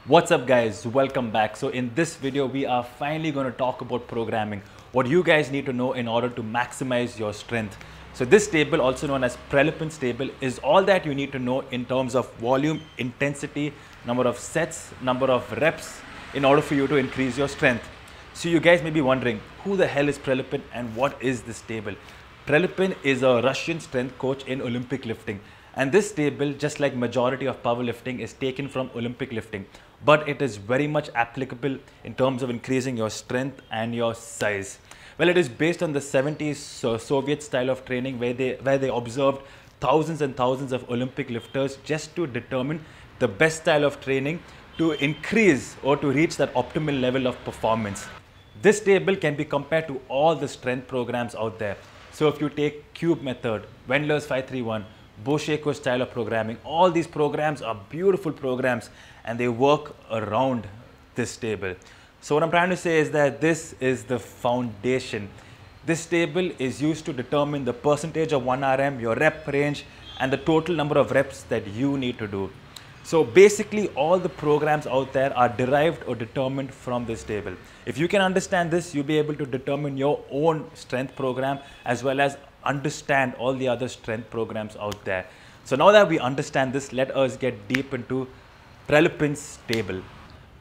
What's up guys, welcome back. So in this video we are finally going to talk about programming, what you guys need to know in order to maximize your strength. So this table, also known as Prelipin's table, is all that you need to know in terms of volume, intensity, number of sets, number of reps in order for you to increase your strength. So you guys may be wondering, who the hell is Prelipin and what is this table? Prelipin is a Russian strength coach in Olympic lifting. And this table, just like majority of powerlifting, is taken from Olympic lifting. But it is very much applicable in terms of increasing your strength and your size. Well, it is based on the 70s Soviet style of training where they observed thousands and thousands of Olympic lifters just to determine the best style of training to increase or to reach that optimal level of performance. This table can be compared to all the strength programs out there. So if you take Cube method, Wendler's 531, Boscheko style of programming, all these programs are beautiful programs and they work around this table. So what I'm trying to say is that this is the foundation. This table is used to determine the percentage of 1RM, your rep range, and the total number of reps that you need to do. So basically all the programs out there are derived or determined from this table. If you can understand this, you'll be able to determine your own strength program as well as understand all the other strength programs out there. So now that we understand this, let us get deep into Prelipin's table.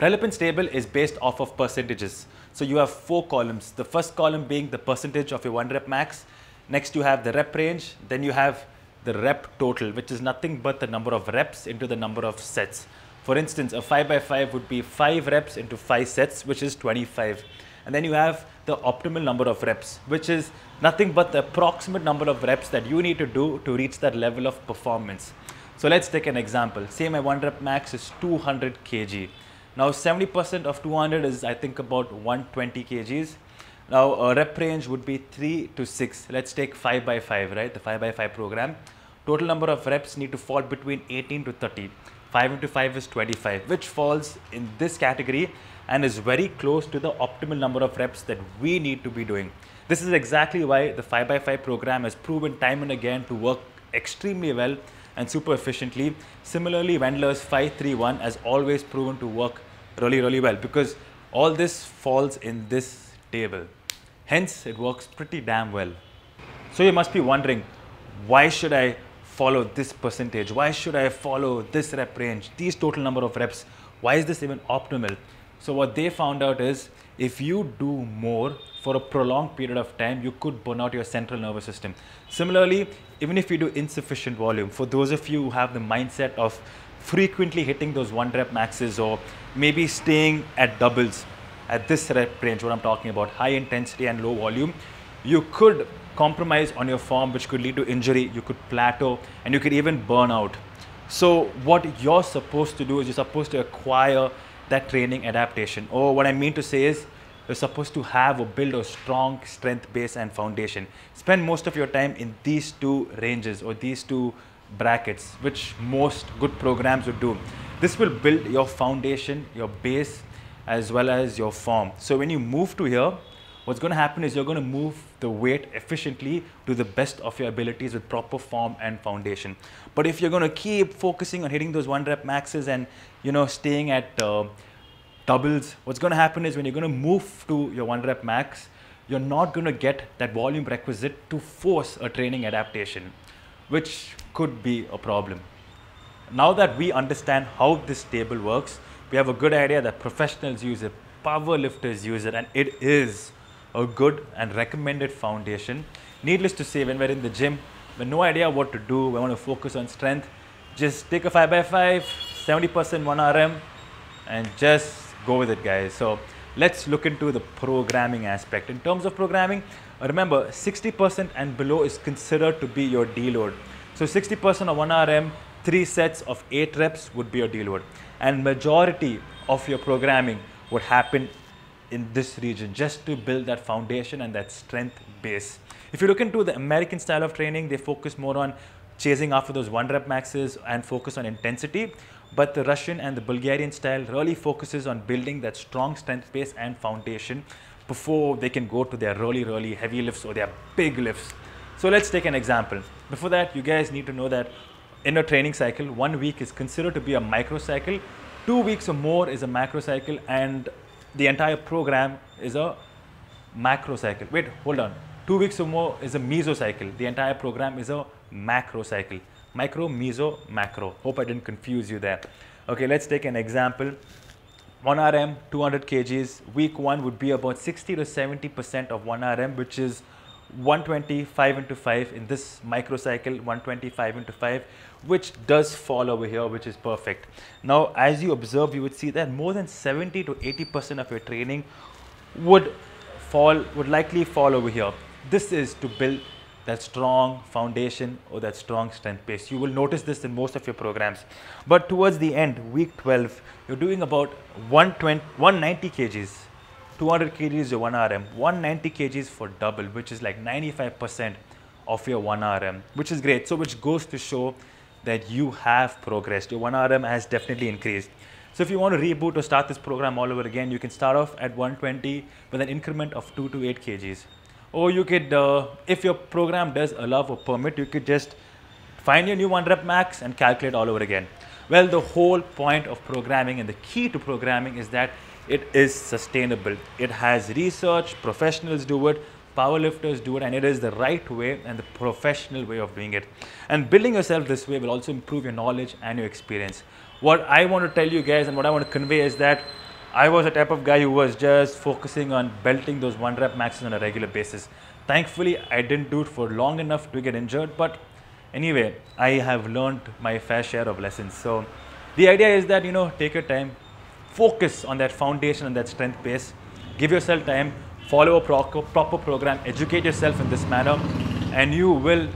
Prelipin's table is based off of percentages. So you have 4 columns. The first column being the percentage of your 1 rep max. Next you have the rep range. Then you have the rep total, which is nothing but the number of reps into the number of sets. For instance, a 5x5 would be 5 reps into 5 sets, which is 25. And then you have the optimal number of reps, which is nothing but the approximate number of reps that you need to do to reach that level of performance. So let's take an example. Say my 1 rep max is 200 kg. Now 70% of 200 is, I think, about 120 kgs. Now a rep range would be 3 to 6. Let's take 5x5, right? The 5x5 program. Total number of reps need to fall between 18 to 30. 5 into 5 is 25, which falls in this category and is very close to the optimal number of reps that we need to be doing. This is exactly why the 5x5 program has proven time and again to work extremely well and super efficiently. Similarly, Wendler's 531 has always proven to work really well because all this falls in this table. Hence, it works pretty damn well. So you must be wondering, why should I follow this percentage? Why should I follow this rep range, these total number of reps? Why is this even optimal? So what they found out is, if you do more for a prolonged period of time, you could burn out your central nervous system. Similarly, even if you do insufficient volume, for those of you who have the mindset of frequently hitting those 1 rep maxes or maybe staying at doubles at this rep range, what I'm talking about, high intensity and low volume, you could compromise on your form, which could lead to injury, you could plateau, and you could even burn out. So what you're supposed to do is you're supposed to acquire that training adaptation. Or what I mean to say is, you're supposed to have or build a strong strength base and foundation. Spend most of your time in these 2 ranges or these 2 brackets, which most good programs would do. This will build your foundation, your base, as well as your form. So when you move to here, what's going to happen is you're going to move the weight efficiently to the best of your abilities with proper form and foundation. But if you're going to keep focusing on hitting those 1 rep maxes and staying at doubles, what's going to happen is when you're going to move to your 1 rep max, you're not going to get that volume requisite to force a training adaptation, which could be a problem. Now that we understand how this table works, we have a good idea that professionals use it, power lifters use it, and it is a good and recommended foundation. Needless to say, when we're in the gym, we have no idea what to do, we want to focus on strength, just take a 5x5, 70% 1RM, and just go with it, guys. So let's look into the programming aspect. In terms of programming, remember 60% and below is considered to be your deload. So 60% of 1RM, 3 sets of 8 reps would be your deload. And majority of your programming would happen in this region just to build that foundation and that strength base. If you look into the American style of training, they focus more on chasing after those 1 rep maxes and focus on intensity. But the Russian and the Bulgarian style really focuses on building that strong strength base and foundation before they can go to their really heavy lifts or their big lifts. So let's take an example. Before that, you guys need to know that in a training cycle, 1 week is considered to be a microcycle 2 weeks or more is a macro cycle, and the entire program is a macro cycle. Wait, hold on. 2 weeks or more is a meso cycle. The entire program is a macro cycle. Micro, meso, macro. Hope I didn't confuse you there. Okay, let's take an example. 1 RM, 200 kgs. Week 1 would be about 60 to 70% of 1 RM, which is 125 into 5 in this microcycle, 125 into 5, which does fall over here, which is perfect. Now, as you observe, you would see that more than 70 to 80% of your training would likely fall over here. This is to build that strong foundation or that strong strength base. You will notice this in most of your programs. But towards the end, week 12, you're doing about 190 kgs. 200 kgs your 1 RM, 190 kgs for double, which is like 95% of your 1 RM, which is great. So which goes to show that you have progressed. Your 1 RM has definitely increased. So if you want to reboot or start this program all over again, you can start off at 120 with an increment of 2 to 8 kgs. Or you could, if your program does allow or permit, you could just find your new 1 rep max and calculate all over again. Well, the whole point of programming and the key to programming is that it is sustainable. It has research, professionals do it, powerlifters do it, and it is the right way and the professional way of doing it. And building yourself this way will also improve your knowledge and your experience. What I want to tell you guys and what I want to convey is that I was a type of guy who was just focusing on belting those 1 rep maxes on a regular basis. Thankfully, I didn't do it for long enough to get injured, but anyway, I have learned my fair share of lessons. So the idea is that, take your time, focus on that foundation and that strength base, give yourself time, follow a proper program, educate yourself in this manner, and you will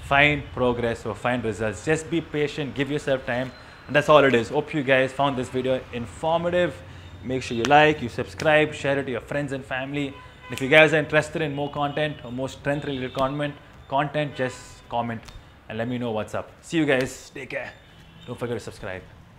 find progress or find results. Just be patient, give yourself time, and that's all it is. Hope you guys found this video informative. Make sure you like, you subscribe, share it to your friends and family. And if you guys are interested in more content or more strength related content, just comment and let me know what's up. See you guys. Take care. Don't forget to subscribe.